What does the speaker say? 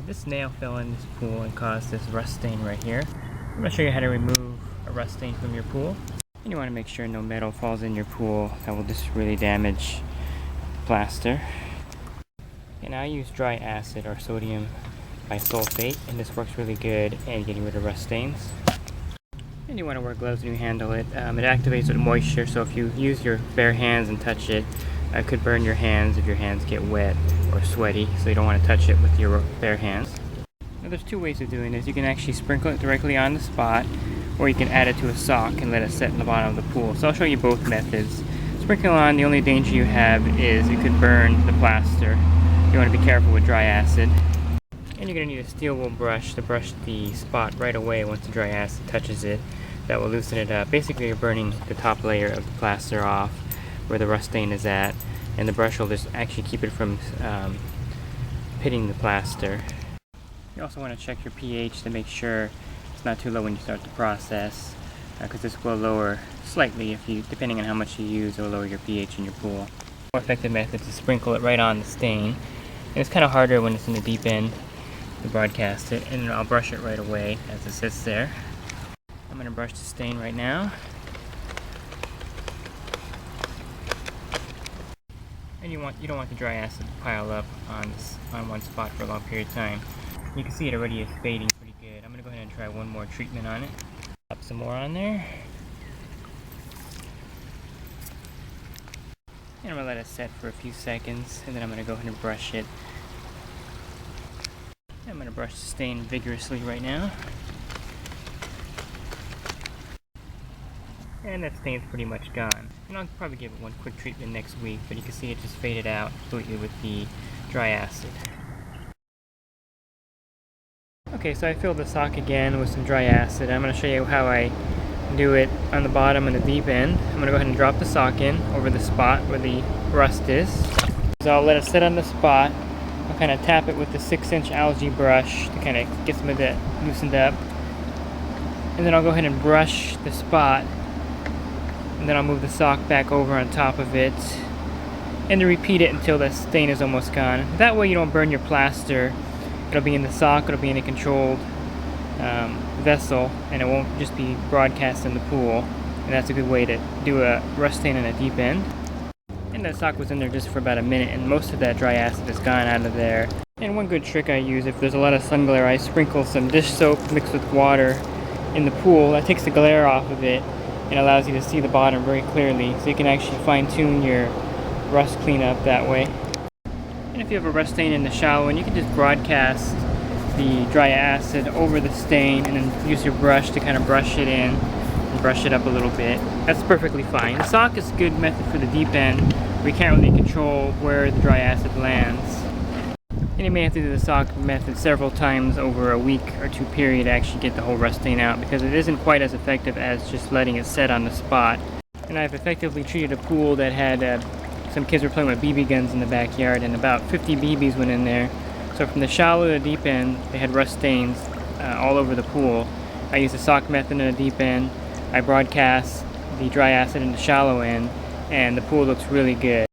This nail fell in this pool and caused this rust stain right here. I'm going to show you how to remove a rust stain from your pool. And you want to make sure no metal falls in your pool that will just really damage the plaster. And I use dry acid or sodium bisulfate, and this works really good in getting rid of rust stains. And you want to wear gloves when you handle it. It activates with moisture, so if you use your bare hands and touch it, it could burn your hands if your hands get wet or sweaty, so you don't want to touch it with your bare hands. Now there's two ways of doing this. You can actually sprinkle it directly on the spot, or you can add it to a sock and let it set in the bottom of the pool. So I'll show you both methods. Sprinkle on, the only danger you have is it could burn the plaster. You want to be careful with dry acid. And you're going to need a steel wool brush to brush the spot right away once the dry acid touches it. That will loosen it up. Basically you're burning the top layer of the plaster off where the rust stain is at, and the brush will just actually keep it from pitting the plaster. You also want to check your pH to make sure it's not too low when you start the process, because this will lower slightly if you, depending on how much you use, it will lower your pH in your pool. More effective method is to sprinkle it right on the stain, and it's kind of harder when it's in the deep end to broadcast it, and I'll brush it right away as it sits there. I'm going to brush the stain right now. And you don't want the dry acid to pile up on one spot for a long period of time. You can see it already is fading pretty good. I'm going to go ahead and try one more treatment on it. Pop some more on there. And I'm going to let it set for a few seconds, and then I'm going to go ahead and brush it. I'm going to brush the stain vigorously right now. And that stain's pretty much gone. And I'll probably give it one quick treatment next week, but you can see it just faded out completely with the dry acid. Okay, so I filled the sock again with some dry acid. I'm going to show you how I do it on the bottom and the deep end. I'm going to go ahead and drop the sock in over the spot where the rust is. So I'll let it sit on the spot. I'll kind of tap it with the 6-inch algae brush to kind of get some of that loosened up. And then I'll go ahead and brush the spot. And then I'll move the sock back over on top of it, and to repeat it until the stain is almost gone. That way you don't burn your plaster. It'll be in the sock, it'll be in a controlled vessel, and it won't just be broadcast in the pool. And that's a good way to do a rust stain in a deep end. And that sock was in there just for about a minute, and most of that dry acid is gone out of there. And one good trick I use, if there's a lot of sun glare, I sprinkle some dish soap mixed with water in the pool. That takes the glare off of it and allows you to see the bottom very clearly, so you can actually fine-tune your rust cleanup that way. And if you have a rust stain in the shallow end, you can just broadcast the dry acid over the stain and then use your brush to kind of brush it in and brush it up a little bit. That's perfectly fine. The sock is a good method for the deep end. We can't really control where the dry acid lands. And you may have to do the sock method several times over a week or two period to actually get the whole rust stain out, because it isn't quite as effective as just letting it set on the spot. And I've effectively treated a pool that had some kids were playing with BB guns in the backyard, and about 50 BBs went in there. So from the shallow to the deep end, they had rust stains all over the pool. I used the sock method in the deep end. I broadcast the dry acid in the shallow end, and the pool looks really good.